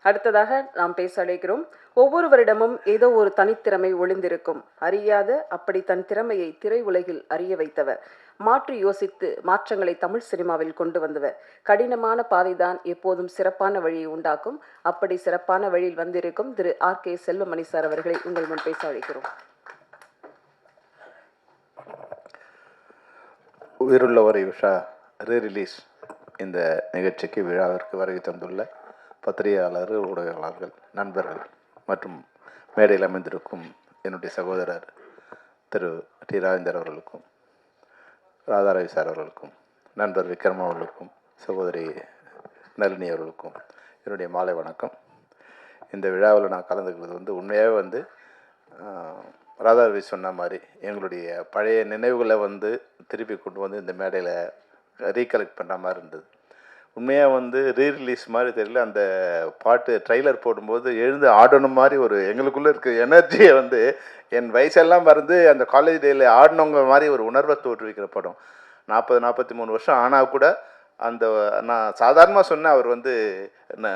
அடுத்ததாக நாம் பேச அழைக்கிறோம். ஒவ்வொருவரிடமும் ஏதோ ஒரு தனித்திறமை ஒளிந்திருக்கும். அறியாத அப்படி தன் திறமையை திரை உலகில் அறிய வைத்தவர். மாற்றி யோசித்து மாற்றங்களை தமிழ் சினிமாவில் கொண்டு வந்தவர். கடினமான பாதைதான் எப்போதும் சிறப்பான வழியை உண்டாக்கும். அப்படி சிறப்பான வழியில் வந்திருக்கும் திரு R.K. செல்வமணி சார் அவர்களை உங்கள் முன் பேச அழைக்கிறோம். உயிருள்ளவரை உஷா ரீரிலீஸ் இந்த நிகழ்ச்சிக்கு விழாவிற்கு வருகை தந்துள்ள பத்திரிகையாளர்கள், ஊடகவாளர்கள், நண்பர்கள் மற்றும் மேடையில் அமைந்திருக்கும் என்னுடைய சகோதரர் திரு டி. ராஜேந்தர் அவர்களுக்கும், ராதாரவி சார் அவர்களுக்கும், நண்பர் விக்ரம் அவர்களுக்கும், சகோதரி நளினி அவர்களுக்கும் என்னுடைய மாலை வணக்கம். இந்த விழாவில் நான் கலந்துக்கிறது உண்மையாகவே ராதாரவி சொன்ன மாதிரி எங்களுடைய பழைய நினைவுகளை திருப்பி கொண்டு வந்து இந்த மேடையில் ரீகலெக்ட் பண்ணுற மாதிரி இருந்தது. உண்மையாக ரீரிலீஸ் மாதிரி தெரியல. அந்த பாட்டு ட்ரைலர் போடும்போது எழுந்து ஆடணும் மாதிரி ஒரு எங்களுக்குள்ளே இருக்க எனர்ஜியை என் வயசெல்லாம் மறந்து அந்த காலேஜ் டேயில் ஆடினவங்க மாதிரி ஒரு உணர்வை தோற்றுவிக்கிற படம். 40-43 வருஷம் ஆனால் கூட அந்த நான் சாதாரணமாக சொன்னேன். அவர் என்ன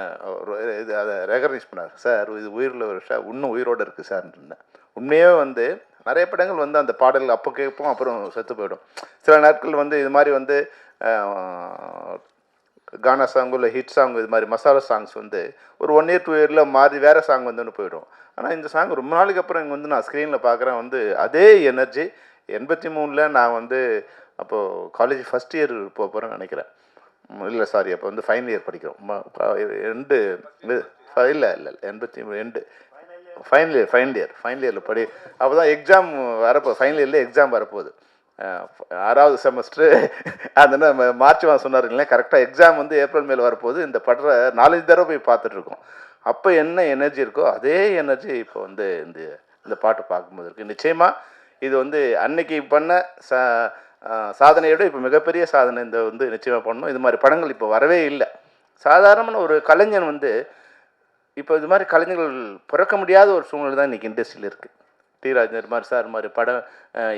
இது அதை ரெகக்னைஸ் பண்ணார். சார் இது உயிருள்ள ஒரு விஷயம், இன்னும் உயிரோடு இருக்குது சார்ன்னு. உண்மையாக நிறைய படங்கள் அந்த பாடல் அப்போ கேட்போம், அப்புறம் செத்து போயிடும். சில நாட்கள் இது மாதிரி கானா சாங் இல்லை ஹிட் சாங், இது மாதிரி மசாலா சாங்ஸ் ஒரு 1 year 2 yearல மாறி வேறு சாங் போயிடும். ஆனால் இந்த சாங் ரொம்ப நாளைக்கு அப்புறம் இங்கே நான் ஸ்க்ரீனில் பார்க்குறேன். அதே எனர்ஜி 83ல் நான் அப்போது காலேஜ் ஃபஸ்ட் இயர் போகிறேன்னு நினைக்கிறேன். இல்லை சாரி, அப்போ ஃபைனல் இயர் படிக்கிறோம். எண்டு இல்லை 83 எண்டு ஃபைனல் இயரில் படி. அப்போ தான் எக்ஸாம் வரப்போகுது, ஃபைனல் இயரில் எக்ஸாம் வரப்போகுது. 6வது செமஸ்டரு. அந்த மார்ச் மாதம் சொன்னார் இல்லைங்களா, கரெக்டாக எக்ஸாம் ஏப்ரல் மேல் வரப்போகுது. இந்த படத்தை 4 தடவை போய் பார்த்துட்ருக்கோம். அப்போ என்ன எனர்ஜி இருக்கோ அதே எனர்ஜி இப்போ இந்த பாட்டு பார்க்கும்போது இருக்குது. நிச்சயமாக இது அன்னைக்கு பண்ண சாதனையோட இப்போ மிகப்பெரிய சாதனை நிச்சயமாக பண்ணணும். இது மாதிரி படங்கள் இப்போ வரவே இல்லை. சாதாரணமான ஒரு கலைஞன் இப்போ இது மாதிரி கலைஞர்கள் பிறக்க முடியாத ஒரு சூழ்நிலை தான் இன்றைக்கி இண்டஸ்ட்ரியில் இருக்குது. டி. ராஜேந்தர் மாதிரி சார் மாதிரி பட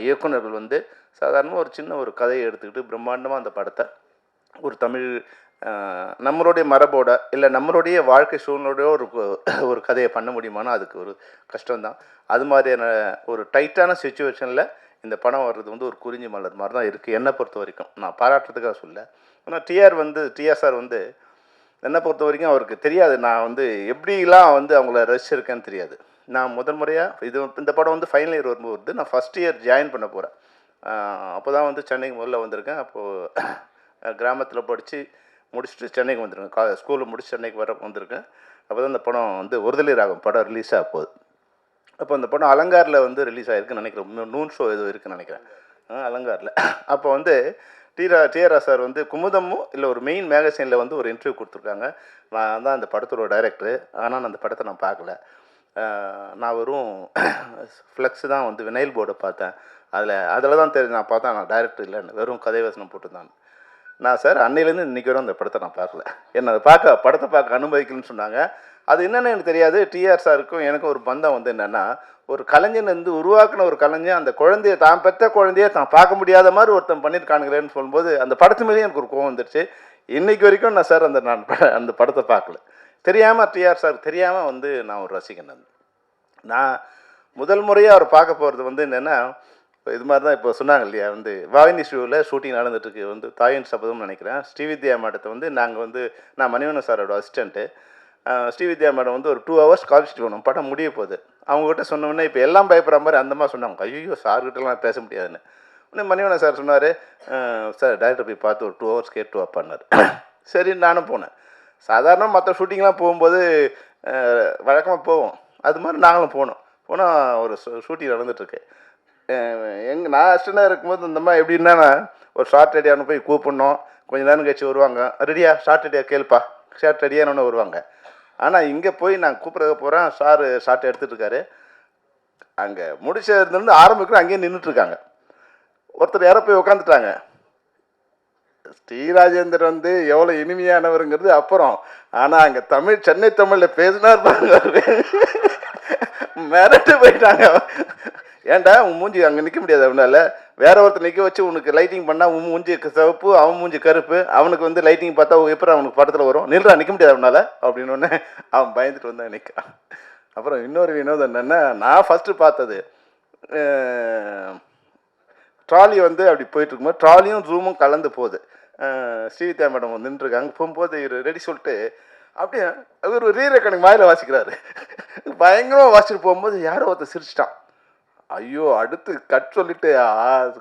இயக்குநர்கள் சாதாரணமாக ஒரு சின்ன ஒரு கதையை எடுத்துக்கிட்டு பிரம்மாண்டமாக அந்த படத்தை ஒரு தமிழ் நம்மளுடைய மரபோட இல்லை நம்மளுடைய வாழ்க்கை சூழ்நிலையோட ஒரு கதையை பண்ண முடியுமானா அதுக்கு ஒரு கஷ்டம்தான். அது மாதிரியான ஒரு டைட்டான சுச்சுவேஷனில் இந்த படம் வர்றது ஒரு குறிஞ்சி மலர் மாதிரி தான் இருக்குது என்னை பொறுத்த வரைக்கும். நான் பாராட்டுறதுக்காக சொல்ல. ஆனால் டிஆர் சார் என்னை பொறுத்த வரைக்கும் அவருக்கு தெரியாது நான் எப்படிலாம் அவங்கள ரசிச்சிருக்கேன்னு தெரியாது. நான் முதல் முறையாக இந்த படம் ஃபைனல் இயர் வரும்போது நான் ஃபஸ்ட் இயர் ஜாயின் பண்ண போகிறேன். அப்போ தான் சென்னைக்கு முதல்ல வந்திருக்கேன். அப்போது கிராமத்தில் படித்து முடிச்சுட்டு சென்னைக்கு வந்திருக்கேன். ஸ்கூலில் முடிச்சு சென்னைக்கு வந்திருக்கேன். அப்போ தான் இந்த படம் ஒருதலை ராகம் படம் ரிலீஸ் ஆக போகுது. அப்போ அந்த படம் அலங்காரில் ரிலீஸ் ஆகிருக்குன்னு நினைக்கிறேன். நூன் ஷோ ஏதோ இருக்குதுன்னு நினைக்கிறேன் அலங்காரில். அப்போ டிஆர் சார் குமுதமும் இல்லை ஒரு மெயின் மேகசைனில் ஒரு இன்டர்வியூ கொடுத்துருக்காங்க. நான் தான் அந்த படத்தோட டைரக்டரு. ஆனால் நான் அந்த படத்தை நான் பார்க்கல. நான் வெறும் ஃப்ளெக்ஸு தான் வினைல் போர்டை பார்த்தேன். அதில் தான் தெரிஞ்சு நான் பார்த்தேன் நான் டைரக்டர் இல்லைன்னு, வெறும் கதை வசனம் போட்டுருந்தான். நான் சார் அன்னையிலேருந்து இன்றைக்கி வரும் அந்த படத்தை நான் பார்க்கல. என்னை படத்தை பார்க்க அனுமதிக்கலன்னு சொன்னாங்க. அது என்னென்னு எனக்கு தெரியாது. டிஆர் சாருக்கும் எனக்கும் ஒரு பந்தம் என்னென்னா, ஒரு கலைஞன் உருவாக்கின ஒரு கலைஞன் அந்த குழந்தைய தான் பெற்ற குழந்தைய தான் பார்க்க முடியாத மாதிரி ஒருத்தன் பண்ணியிருக்கானுங்களேன்னு சொல்லும்போது அந்த படத்து மேலேயும் எனக்கு ஒரு கோவம் வந்துருச்சு. இன்றைக்கி வரைக்கும் நான் சார் நான் அந்த படத்தை பார்க்கல. தெரியாமல் டிஆர் சார் தெரியாமல் நான் ஒரு ரசிகன். நான் முதல் முறையாக அவர் பார்க்க போகிறது என்னென்னா, இது மாதிரி தான் இப்போ சொன்னாங்க இல்லையா, வாகினி ஷூவில் ஷூட்டிங் நடந்துட்டுருக்கு தாயின் சபதம்னு நினைக்கிறேன். ஸ்ரீவித்யா மேடத்தை நாங்கள் நான் மணிவண்ணன் சாரோட அசிஸ்டண்ட்டு. ஸ்ரீவித்யா மேடம் ஒரு 2 hours காலேஜ் போகணும், படம் முடிய போகுது. அவங்ககிட்ட சொன்னோன்னே இப்போ எல்லாம் பயப்படுற மாதிரி அந்த மாதிரி சொன்னாங்க. ஐயோ சார்கிட்டலாம் பேச முடியாதுன்னு. உடனே மணிவண்ணன் சார் சொன்னார், சார் டைரக்டர் போய் பார்த்து ஒரு 2 hours கேட்டு வாப்பான்னார். சரி நானும் போனேன். சாதாரண மற்ற ஷூட்டிங்லாம் போகும்போது வழக்கமாக போவோம், அது மாதிரி நாங்களும் போனால் ஒரு ஷூட்டிங் நடந்துகிட்ருக்கு. நான் அசிஸ்டண்டாக இருக்கும்போது இந்த மாதிரி எப்படின்னா, ஒரு ஷார்ட் ரெடியான போய் கூப்பிடணும், கொஞ்சம் நேரம் கழிச்சு வருவாங்க, ரெடியா ஷார்ட் ரெடியாக கேளுப்பா, ஷார்ட் ரெடியானு வருவாங்க. ஆனால் இங்கே போய் நான் கூப்பிட்றத போகிறேன், சார் ஷார்ட் எடுத்துகிட்டு இருக்காரு. அங்கே முடிச்சதுலேருந்து ஆரம்பிக்கிறோம், அங்கேயே நின்றுட்டுருக்காங்க. ஒருத்தர் யாரோ போய் உட்காந்துட்டாங்க. டி. ராஜேந்தர் எவ்வளோ இனிமையானவருங்கிறது அப்புறம். ஆனால் அங்கே சென்னை தமிழில் பேசினார் பாருங்க, மிரட்டு போயிட்டாங்க. ஏன்டா உன் மூஞ்சி அங்கே நிற்க முடியாது, அவனால வேற ஒருத்தர் நிற்க வச்சு உனக்கு லைட்டிங் பண்ணால் உன் மூஞ்சி சிவப்பு அவன் மூஞ்சி கருப்பு, அவனுக்கு வந்து லைட்டிங் பார்த்தா எப்படி அவனுக்கு படத்தில் வரும், நில்றா நிற்க முடியாது அவனால் அப்படின்னு ஒன்று அவன் பயந்துட்டு வந்தான் நிற்கான். அப்புறம் இன்னொரு வினோதம் என்னென்னா, நான் ஃபஸ்ட்டு பார்த்தது ட்ராலி வந்து அப்படி போயிட்டு இருக்கும்போது ட்ராலியும் ஜூமும் கலந்து போகுது. ஸ்ரீவித்யா மேடம் வந்து நின்றுருக்காங்க. போகும்போது ரெடி சொல்லிட்டு அப்படியே அவர் ரீ ரெக்கார்டிங் வாயில் வாசிக்கிறாரு. பயங்கரமாக வாசிச்சுட்டு போகும்போது யாரோ ஒருத்தர் சிரிச்சிட்டான். ஐயோ, அடுத்து கட் சொல்லிட்டு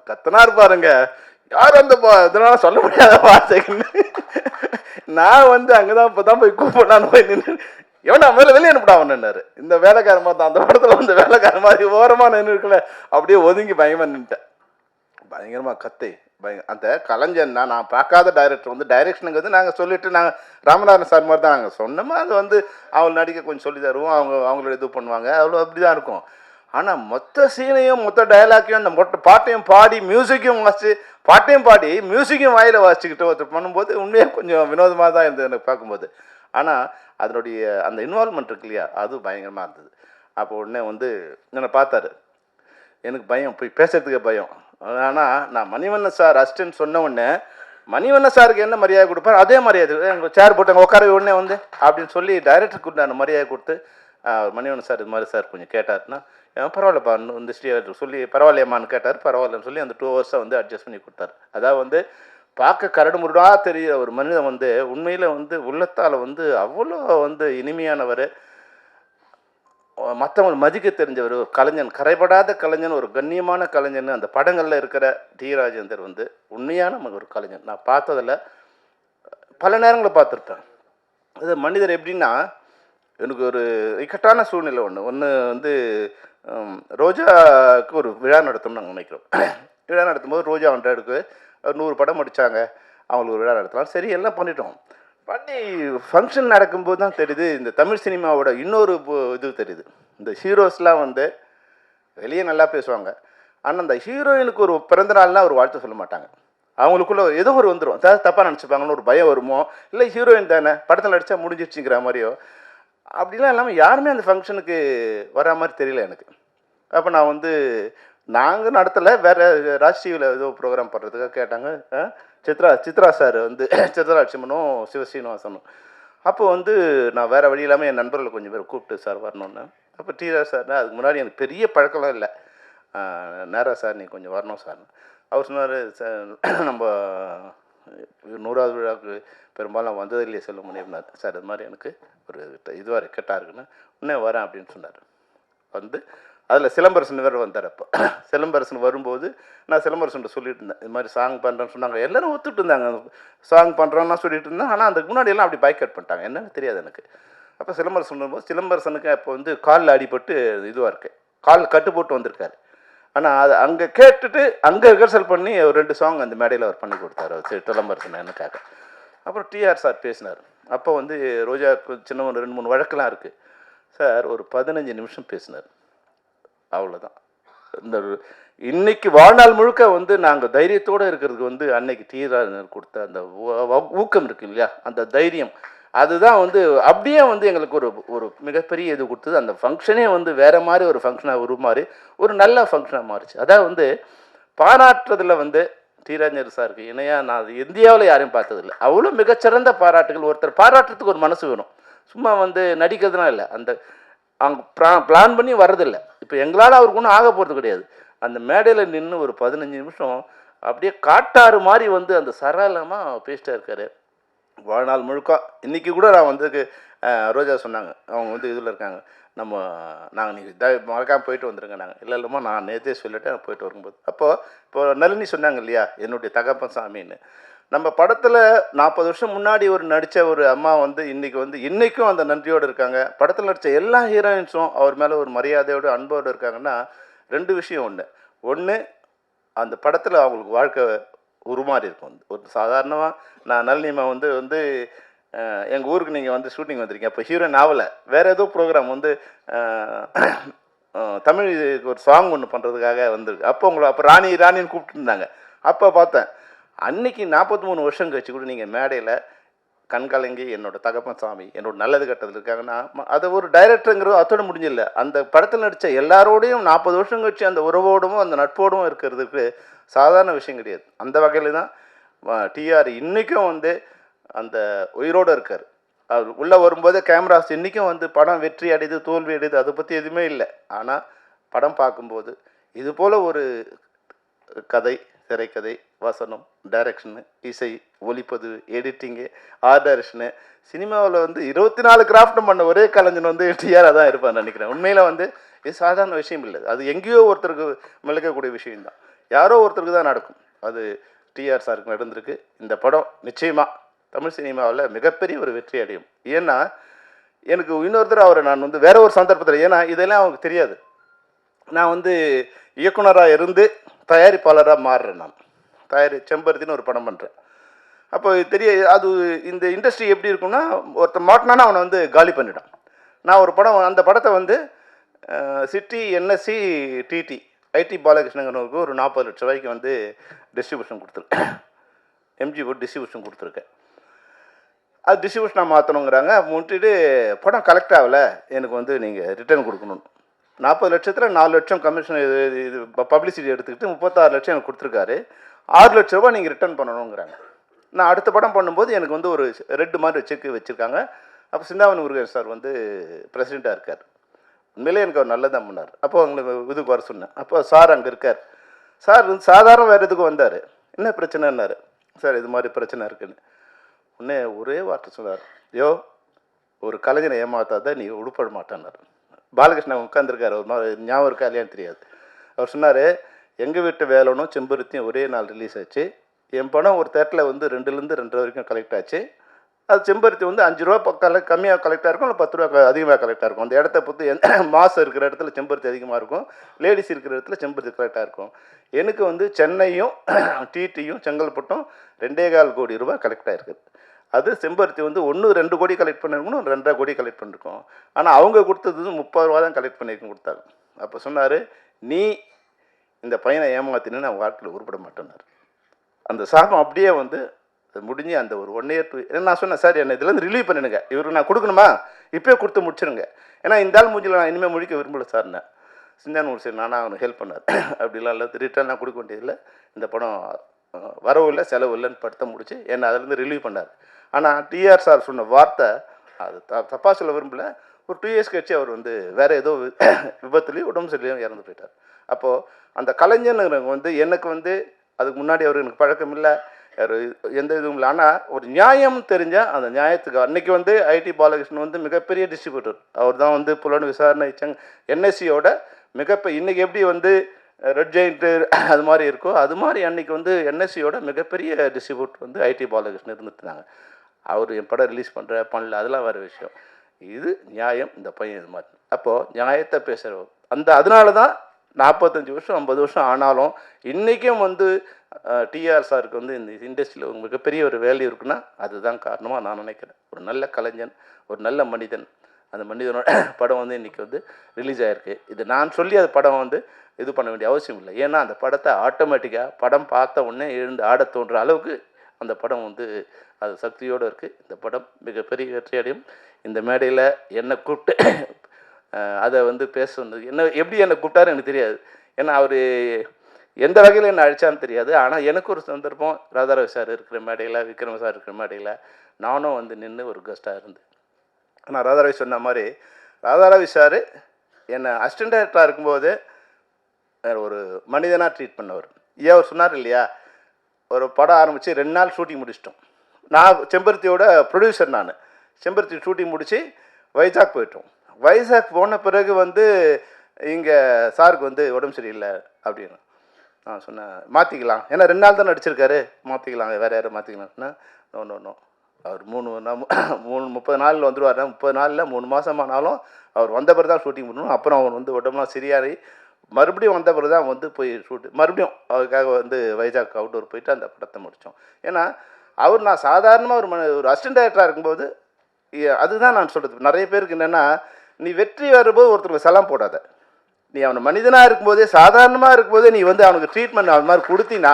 கத்தனா இருப்பாருங்க, யார் அந்த இதனால சொல்ல முடியாத வார்த்தைன்னு. நான் வந்து அங்கே தான் இப்போ தான் போய் கூப்பிடலான்னு போய் நின்று, எவனா மேலே வெளியே அனுப்பிடா அவனாரு. இந்த வேலைக்கார மாதிரி தான் அந்த படத்தில் வந்து வேலைக்கார மாதிரி ஓரமாக நின்று இருக்கல, அப்படியே ஒதுங்கி பயங்கரமாக நின்றுட்டேன். பயங்கரமாக கத்தை அந்த கலைஞன்னா நான் பார்க்காத டைரக்டர் வந்து டைரக்ஷனுங்கிறது நாங்கள் சொல்லிவிட்டு நாங்கள் ராமநாதன் சார் மாதிரி தான் நாங்கள் சொன்னோமா, அது வந்து அவங்க நடிக்க கொஞ்சம் சொல்லி தருவோம், அவங்களோட இது பண்ணுவாங்க, அவ்வளோ அப்படி தான் இருக்கும். ஆனால் மொத்த சீனையும் மொத்த டைலாக்கையும் அந்த மொத்த பாட்டையும் பாடி மியூசிக்கையும் வாசித்து பாட்டையும் பாடி மியூசிக்கையும் வாயில் வாசிச்சுக்கிட்டு ஒருத்தர் பண்ணும்போது உண்மையாக கொஞ்சம் வினோதமாக தான் இருந்தது எனக்கு பார்க்கும்போது. ஆனால் அதனுடைய அந்த இன்வால்மெண்ட் இருக்கு இல்லையா, அது பயங்கரமாக இருந்தது. அப்போ உடனே வந்து என்னை பார்த்தாரு, எனக்கு பயம், போய் பேசுறதுக்கே பயம். ஆனால் நான் மணிவண்ணன் சார் அசிஸ்டன்ட் சொன்ன உடனே மணிவண்ணன் சாருக்கு என்ன மரியாதை கொடுப்பார் அதே மரியாதை, எங்கள் சேர் போட்டு அங்கே உட்கார உடனே வந்து அப்படின்னு சொல்லி டைரக்டருக்கு நான் மரியாதை கொடுத்து, மணிவண்ணன் சார் இது மாதிரி சார் கொஞ்சம் கேட்டாருன்னா, பரவாயில்லப்பா இந்த சொல்லி பரவாயில்லையம்மான்னு கேட்டார். பரவாயில்லன்னு சொல்லி அந்த 2 ஹவர்ஸை வந்து அட்ஜஸ்ட் பண்ணி கொடுத்தாரு. அதாவது வந்து பார்க்க கரடு முருடாக தெரிகிற ஒரு மனிதன் வந்து உண்மையில் வந்து உள்ளத்தால் வந்து அவ்வளோ வந்து இனிமையானவர், மற்றவங்க மதிக்க தெரிஞ்சவர், ஒரு கலைஞன், கரைபடாத கலைஞன், ஒரு கண்ணியமான கலைஞன். அந்த படங்களில் இருக்கிற டி ராஜேந்தர் வந்து உண்மையான ஒரு கலைஞன். நான் பார்த்ததில் பல நேரங்களை பார்த்துருப்பேன். அது மனிதர் எப்படின்னா, எனக்கு ஒரு இக்கட்டான சூழ்நிலை ஒன்று வந்து ரோஜாவுக்கு ஒரு விழா நடத்தணும்னு நாங்கள் நினைக்கிறோம். விழா நடத்தும்போது ரோஜா வந்துட்டு 100 படம் முடித்தாங்க, அவங்களுக்கு ஒரு விழா நடத்தலாம், சரி எல்லாம் பண்ணிட்டோம். பண்ணி ஃபங்க்ஷன் நடக்கும்போது தான் தெரியுது இந்த தமிழ் சினிமாவோட இன்னொரு இது தெரியுது. இந்த ஹீரோஸ்லாம் வந்து வெளியே நல்லா பேசுவாங்க, ஆனால் அந்த ஹீரோயினுக்கு ஒரு பிறந்த நாள்னால் ஒரு வாழ்த்து சொல்ல மாட்டாங்க. அவங்களுக்குள்ள ஏதோ ஒரு வந்துடும், அதாவது தப்பாக நினச்சிப்பாங்கன்னு ஒரு பயம் வருமோ, இல்லை ஹீரோயின் தானே படத்தில் நடித்தா முடிஞ்சிடுச்சுங்கிற மாதிரியோ, அப்படிலாம் இல்லாமல் யாருமே அந்த ஃபங்க்ஷனுக்கு வரா மாதிரி தெரியல எனக்கு. அப்போ நான் வந்து நாங்கள் நடத்தலை, வேறு ராஜ் டிவியில் ஏதோ ப்ரோக்ராம் பண்ணுறதுக்காக கேட்டாங்க. சித்ரா சார் வந்து சித்ராட்சிமனும் சிவஸ்ரீனிவாசனும். அப்போ வந்து நான் வேறு வழி இல்லாமல் என் நண்பர்களை கொஞ்சம் பேர் கூப்பிட்டு சார் வரணுன்னு. அப்போ டிஆர் சார்னா அதுக்கு முன்னாடி எனக்கு பெரிய பழக்கம்லாம் இல்லை, நேரா சார் நீ கொஞ்சம் வரணும் சார்னு. அவர் சொன்னார், சார் நம்ம 100வது விழாவுக்கு பெரும்பாலும் வந்தது இல்லையே சொல்ல முடியும்னார். சார் இது மாதிரி எனக்கு ஒரு இதுவாக கெட்டாக இருக்குன்னு உடனே வரேன் அப்படின்னு சொன்னார். வந்து அதில் சிலம்பரசன் வேறு வந்தார். அப்போ சிலம்பரசன் வரும்போது நான் சிலம்பரசன் சொல்லிட்டு இருந்தேன், இது மாதிரி சாங் பண்ணுறேன்னு சொன்னாங்க. எல்லோரும் ஒத்துட்டு இருந்தாங்க, சாங் பண்ணுறோன்னா சொல்லிட்டு இருந்தேன். ஆனால் அதுக்கு முன்னாடி எல்லாம் அப்படி பைக் கட் பண்ணிட்டாங்க, என்னன்னு தெரியாது எனக்கு. அப்போ சிலம்பரசன் வரும்போது சிலம்பரசனுக்கு அப்போ வந்து காலில் அடிபட்டு இதுவாக இருக்கு, கால் கட்டு போட்டு வந்திருக்காரு. ஆனால் அது அங்கே கேட்டுட்டு அங்கே ரிஹர்சல் பண்ணி ஒரு 2 சாங் அந்த மேடையில் அவர் பண்ணி கொடுத்தாரு சிலம்பரசன் எனக்காக. அப்புறம் டிஆர் சார் பேசினார். அப்போ வந்து ரோஜாவுக்கு சின்ன ஒரு 2-3 வழக்கெல்லாம் இருக்குது. சார் ஒரு 15 நிமிஷம் பேசினார், அவ்வளோதான். இந்த இன்னைக்கு வாழ்நாள் முழுக்க வந்து நாங்கள் தைரியத்தோடு இருக்கிறதுக்கு வந்து அன்னைக்கு டிஆர் கொடுத்த அந்த ஊக்கம் இருக்கு இல்லையா, அந்த தைரியம், அதுதான் வந்து அப்படியே வந்து எங்களுக்கு ஒரு மிகப்பெரிய இது கொடுத்தது. அந்த ஃபங்க்ஷனே வந்து வேறு மாதிரி ஒரு ஃபங்க்ஷனாக உருமாறி ஒரு நல்ல ஃபங்க்ஷனாக மாறிச்சு. அதாவது வந்து பாராட்டுறதுல வந்து டிராஜேந்தர் சாருக்கு இணையாக நான் இந்தியாவில் யாரையும் பார்த்ததில்லை. அவ்வளோ மிகச்சிறந்த பாராட்டுகள். ஒருத்தர் பாராட்டுறதுக்கு ஒரு மனசு வேணும், சும்மா வந்து நடிக்கிறதுலாம் இல்லை. அந்த அவங்க பிளான் பண்ணி வர்றதில்லை. இப்போ எங்களால் அவருக்கு ஒன்றும் ஆக போகிறது கிடையாது. அந்த மேடையில் நின்று ஒரு 15 நிமிஷம் அப்படியே காட்டாறு மாதிரி வந்து அந்த சரளமாக பேசிட்டா இருக்காரு வாழ்நாள் முழுக்க. இன்றைக்கி கூட நான் வந்து ரோஜா சொன்னாங்க, அவங்க வந்து இதில் இருக்காங்க, நாங்கள் நீங்கள் மறக்காமல் போயிட்டு வந்துடுங்க. நாங்கள் இல்லைம்மா நான் நேற்றே சொல்லிவிட்டு நான் போயிட்டு வரும்போது இப்போ நளினி சொன்னாங்க இல்லையா, என்னுடைய தகப்பன் சாமின்னு. நம்ம படத்தில் 40 வருஷம் முன்னாடி ஒரு நடித்த ஒரு அம்மா வந்து இன்றைக்கும் அந்த நன்றியோடு இருக்காங்க. படத்தில் நடித்த எல்லா ஹீரோயின்ஸும் அவர் மேலே ஒரு மரியாதையோடு அன்போடு இருக்காங்கன்னா 2 விஷயம். ஒன்று அந்த படத்தில் அவங்களுக்கு வாழ்க்கை உருமாறி இருக்கும். ஒரு சாதாரணமாக நான் நளினிமா வந்து எங்கள் ஊருக்கு நீங்கள் வந்து ஷூட்டிங் வந்திருக்கீங்க, அப்போ ஹீரோயின் ஆகலை, வேறு ஏதோ ப்ரோக்ராம் வந்து தமிழ் ஒரு சாங் ஒன்று பண்ணுறதுக்காக வந்திருக்கு. அப்போ ராணின்னு கூப்பிட்டு இருந்தாங்க. அப்போ பார்த்தேன், அன்றைக்கி 43 வருஷம் கழிச்சு கூட நீங்கள் மேடையில் கண்கலங்கி என்னோட தகப்பன் சாமி என்னோட நல்லது கட்டத்தில் இருக்காங்கன்னா அது ஒரு டைரக்டருங்கிறது அத்தோட முடிஞ்சில்லை. அந்த படத்தில் நடித்த எல்லாரோடையும் 40 வருஷம் கழிச்சு அந்த உறவோடும் அந்த நட்போடும் இருக்கிறதுக்கு சாதாரண விஷயம் கிடையாது. அந்த வகையில் தான் டிஆர் இன்றைக்கும் வந்து அந்த உயிரோடு இருக்கார். அவர் உள்ளே வரும்போது கேமராஸ் இன்றைக்கும் வந்து படம் வெற்றி அடையுது தோல்வி அடையுது அதை பற்றி எதுவுமே இல்லை. ஆனால் படம் பார்க்கும்போது இது போல் ஒரு கதை, திரைக்கதை, வசனம், டைரக்ஷனு, இசை, ஒளிப்பதிவு, எடிட்டிங்கு, ஆர்ட் டைரக்ஷனு, சினிமாவில் வந்து 24 கிராஃப்ட்டும் பண்ண ஒரே கலைஞன் வந்து டிஆராக தான் இருப்பான்னு நினைக்கிறேன். உண்மையில் வந்து இது சாதாரண விஷயம் இல்லை. அது எங்கேயோ ஒருத்தருக்கு மிளக்கக்கூடிய விஷயம்தான். யாரோ ஒருத்தருக்கு தான் நடக்கும். அது டிஆர் சாருக்கு நடந்திருக்கு. இந்த படம் நிச்சயமாக தமிழ் சினிமாவில் மிகப்பெரிய ஒரு வெற்றி அடையும். ஏன்னா எனக்கு இன்னொருத்தர் அவரை நான் வந்து வேற ஒரு சந்தர்ப்பத்தில், ஏன்னா இதெல்லாம் அவங்களுக்கு தெரியாது, நான் வந்து இயக்குனராக இருந்து தயாரிப்பாளராக மாறுறேன். நான் செம்பருத்தின்னு ஒரு படம் பண்ணுறேன். அப்போ தெரிய அது இந்த இண்டஸ்ட்ரி எப்படி இருக்குன்னா, ஒருத்தர் மாட்டினானா அவனை வந்து காலி பண்ணிட்டான். நான் ஒரு படம், அந்த படத்தை வந்து சிட்டி என்எஸ்சி டிடி ஐடி பாலகிருஷ்ணங்கிறவருக்கு ஒரு 40 லட்ச ரூபாய்க்கு வந்து டிஸ்ட்ரிபியூஷன் கொடுத்துருக்கேன். எம்ஜி போட்டு டிஸ்ட்ரிபியூஷன் கொடுத்துருக்கேன். அது டிஸ்ட்ரிபியூஷனாக மாற்றணுங்கிறாங்க. முட்டிட்டு படம் கலெக்ட் ஆகலை, எனக்கு வந்து நீங்கள் ரிட்டர்ன் கொடுக்கணும். 40 லட்சத்தில் 4 லட்சம் கமிஷன் இது பப்ளிசிட்டி எடுத்துக்கிட்டு 36 லட்சம் எனக்கு கொடுத்துருக்காரு. 6 லட்ச ரூபா நீங்கள் ரிட்டர்ன் பண்ணணுங்கிறாங்க. நான் அடுத்த படம் பண்ணும்போது எனக்கு வந்து ஒரு ரெட்டு மாதிரி செக்கு வச்சுருக்காங்க. அப்போ சிந்தாமணி முருகன் சார் வந்து பிரசிடெண்ட்டாக இருக்கார். உண்மையிலே எனக்கு அவர் நல்லதான் பண்ணார். அப்போ அவங்களுக்கு இதுக்கு வர சொன்னேன். அப்போ சார் அங்கே இருக்கார். சார் வந்து சாதாரண வேறு இதுக்கு வந்தார். என்ன பிரச்சனைன்னாரு. சார் இது மாதிரி பிரச்சனை இருக்குன்னு உடனே ஒரே வார்த்தை சொன்னார், ஒரு கலைஞனை ஏமாத்தாத நீ உடுப்பட மாட்டான்னார். பாலகிருஷ்ணன் உட்காந்துருக்காரு, ஒரு மாதிரி ஞாபகம் இருக்கா இல்லையான்னு தெரியாது. அவர் சொன்னார், எங்கள் வீட்டு வேலனும் செம்பருத்தியும் ஒரே நாள் ரிலீஸ் ஆச்சு. என் படம் ஒரு தேட்டரில் வந்து 2லேருந்து 2.5 வரைக்கும் கலெக்ட் ஆச்சு. அது செம்பருத்தி வந்து 5 ரூபா கம்மியாக கலெக்டாக இருக்கும், இல்லை 10 ரூபா அதிகமாக கலெக்டாக இருக்கும். அந்த இடத்த பொறுத்து மாதம் இருக்கிற இடத்துல செம்பருத்தி அதிகமாக இருக்கும், லேடிஸ் இருக்கிற இடத்துல செம்பருத்தி கலெக்டாக இருக்கும். எனக்கு வந்து சென்னையும் டிடியும் செங்கல்பட்டும் 2.25 கோடி ரூபா கலெக்டாக இருக்குது. அது செம்பருத்தி வந்து 1-2 கோடி கலெக்ட் பண்ணியிருக்கணும், 2.5 கோடி கலெக்ட் பண்ணியிருக்கோம். ஆனால் அவங்க கொடுத்தது 30 ரூபா தான் கலெக்ட் பண்ணியிருக்கணும் கொடுத்தாங்க. அப்போ சொன்னார், நீ இந்த பையனை ஏமாத்தினு நான் வாழ்க்கையில் உருப்பட மாட்டேன்னார். அந்த சாபம் அப்படியே வந்து முடிஞ்சு அந்த ஒரு 1 year 2 year நான் சொன்னேன், சார் என்னை இதுலேருந்து ரிலீவ் பண்ணிடுங்க, இவருக்கு நான் கொடுக்கணுமா இப்போயே கொடுத்து முடிச்சிருங்க, ஏன்னா இந்த ஆள் மூஞ்சில் நான் இனிமேல் முடிக்க விரும்பல சார்னேன். சிந்தான ஒரு சரி நானாக அவனுக்கு ஹெல்ப் பண்ணார். அப்படிலாம் இல்லை, ரிட்டர்ன் நான் கொடுக்க வேண்டியதில்லை, இந்த படம் வரவும் இல்லை செலவு இல்லைன்னு படத்தை முடிச்சு என்னை அதிலேருந்து ரிலீவ் பண்ணார். ஆனால் டிஆர் சார் சொன்ன வார்த்தை அது தப்பாக சொல்ல விரும்பல. ஒரு 2 years கழிச்சு அவர் வந்து வேறு ஏதோ விபத்துலேயும் உடம்பு சரியிலையும் இறந்து போயிட்டார். அப்போது அந்த கலைஞனுங்கிறவங்க வந்து எனக்கு வந்து அதுக்கு முன்னாடி அவர் எனக்கு பழக்கம் இல்லை, எந்த இதுவும் இல்லை. ஆனால் ஒரு நியாயம் தெரிஞ்சால் அந்த நியாயத்துக்கு அன்றைக்கி வந்து ஐடி பாலகிருஷ்ணன் வந்து மிகப்பெரிய டிஸ்ட்ரிபியூட்டர். அவர் தான் வந்து புலன் விசாரணை என்எஸ்சியோட இன்றைக்கி எப்படி வந்து ரெட் ஜெயிண்ட்டு அது மாதிரி இருக்கோ அது மாதிரி அன்றைக்கி வந்து என்எஸ்சியோட மிகப்பெரிய டிஸ்ட்ரிபியூட்டர் வந்து ஐடி பாலகிருஷ்ணன் இருந்துட்டுருந்தாங்க. அவர் என் படம் ரிலீஸ் பண்ணல அதெல்லாம் வேறு விஷயம். இது நியாயம், இந்த பையன் இது மாதிரி. அப்போது நியாயத்தை பேசுகிறவர் அதனால தான் 45 வருஷம் 50 வருஷம் ஆனாலும் இன்றைக்கும் வந்து டிஆர் சாருக்கு வந்து இந்த இண்டஸ்ட்ரியில் மிகப்பெரிய ஒரு வேல்யூ இருக்குன்னா அதுதான் காரணமாக நான் நினைக்கிறேன். ஒரு நல்ல கலைஞன், ஒரு நல்ல மனிதன். அந்த மனிதனோட படம் வந்து இன்றைக்கி வந்து ரிலீஸ் ஆகிருக்கு. இது நான் சொல்லி அது படம் வந்து இது பண்ண வேண்டிய அவசியம் இல்லை. ஏன்னா அந்த படத்தை ஆட்டோமேட்டிக்காக படம் பார்த்த உடனே எழுந்து ஆட தோன்ற அளவுக்கு அந்த படம் வந்து அது சக்தியோடு இருக்குது. இந்த படம் மிகப்பெரிய வெற்றி அடையும். இந்த மேடையில் என்னை கூப்பிட்டு அதை வந்து பேச வந்தது எப்படி என்னை கூப்பிட்டாரு எனக்கு தெரியாது. ஏன்னா அவர் எந்த வகையில் என்னை அழைச்சான்னு தெரியாது. ஆனால் எனக்கு ஒரு சந்தர்ப்பம் ராதாரவி சார் இருக்கிற மேடையில், விக்ரம் சார் இருக்கிற மேடையில் நானும் வந்து நின்று ஒரு கெஸ்ட்டாக இருந்தேன். ஆனால் ராதாரவி சொன்ன மாதிரி ராதாரவி சார் என்னை அசிஸ்டன்ட் டைரக்டராக இருக்கும்போது ஒரு மனிதனாக ட்ரீட் பண்ணவர். அவர் சொன்னார் இல்லையா, ஒரு படம் ஆரம்பித்து 2 நாள் ஷூட்டிங் முடிச்சிட்டோம். நான் செம்பருத்தியோட ப்ரொடியூசர், நான் செம்பருத்தி ஷூட்டிங் முடித்து வைஜாக் போயிட்டோம். வைஜாக் போன பிறகு வந்து இங்கே சாருக்கு வந்து உடம்பு சரியில்லை அப்படின்னு நான் சொன்னேன், மாற்றிக்கலாம், ஏன்னா 2 நாள் தான் நடிச்சிருக்காரு, மாற்றிக்கலாம், வேறு யாரும் மாற்றிக்கலாம்னா நோ அவர் 30 நாளில் வந்துடுவார். 30 நாளில் 3 மாதம் ஆனாலும் அவர் வந்த பிறகு தான் ஷூட்டிங் பண்ணணும். அப்புறம் அவர் வந்து உடம்புலாம் சரியாகி மறுபடியும் வந்த பிறகு தான் வந்து போய் மறுபடியும் அவருக்காக வந்து வைஜாக் அவுட்டோர் போயிட்டு அந்த படத்தை முடித்தோம். ஏன்னா நான் சாதாரணமாக ஒரு அசிஸ்டன்ட் டைரக்டராக இருக்கும்போது அதுதான் நான் சொல்கிறது. நிறைய பேருக்கு என்னென்னா, நீ வெற்றி வரும்போது ஒருத்தருக்கு சலாம் போடாத, நீ அவனை மனிதனாக இருக்கும்போதே சாதாரணமாக இருக்கும்போதே நீ வந்து அவனுக்கு ட்ரீட்மெண்ட் அது மாதிரி கொடுத்தீங்கன்னா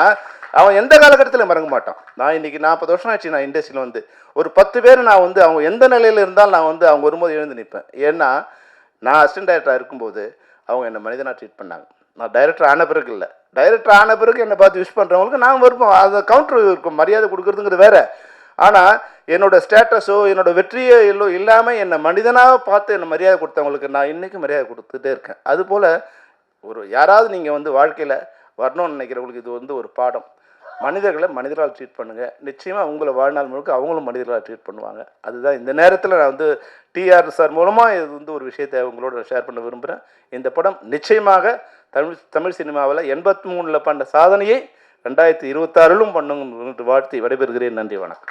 அவன் எந்த காலகட்டத்தில் மறக்க மாட்டான். நான் இன்றைக்கி 40 வருஷம் ஆச்சு நான் இண்டஸ்ட்ரியில் வந்து ஒரு 10 பேர் நான் வந்து அவங்க எந்த நிலையில் இருந்தாலும் நான் வந்து அவங்க வரும்போது எழுந்து நிற்பேன். ஏன்னா நான் அசிஸ்டன்ட் டைரக்டராக இருக்கும்போது அவங்க என்னை மனிதனாக ட்ரீட் பண்ணாங்க. நான் டைரக்டர் ஆன பிறகு இல்லை, டைரக்டர் ஆன பிறகு என்னை பார்த்து விஷ் பண்ணுறவங்களுக்கு நான் வருவோம். அதை கவுண்டர் இருக்கும், மரியாதை கொடுக்குறதுங்கிறது வேறு. ஆனால் என்னோடய ஸ்டேட்டஸோ என்னோடய வெற்றியோ இல்லாமல் என்னை மனிதனாக பார்த்து என்னை மரியாதை கொடுத்தவங்களுக்கு நான் இன்றைக்கும் மரியாதை கொடுத்துட்டே இருக்கேன். அதுபோல் ஒரு யாராவது நீங்கள் வந்து வாழ்க்கையில் வரணும்னு நினைக்கிறவங்களுக்கு இது வந்து ஒரு பாடம். மனிதர்களை மனிதர்களால் ட்ரீட் பண்ணுங்கள், நிச்சயமாக உங்களை வாழ்நாள் முழுக்க அவங்களும் மனிதர்களால் ட்ரீட் பண்ணுவாங்க. அதுதான் இந்த நேரத்தில் நான் வந்து டிஆர் சார் மூலமாக இது வந்து ஒரு விஷயத்தை உங்களோட ஷேர் பண்ண விரும்புகிறேன். இந்த படம் நிச்சயமாக தமிழ் சினிமாவில் 83 பண்ண சாதனையை 2026 பண்ணுங்க வாழ்த்தி விடைபெறுகிறேன். நன்றி, வணக்கம்.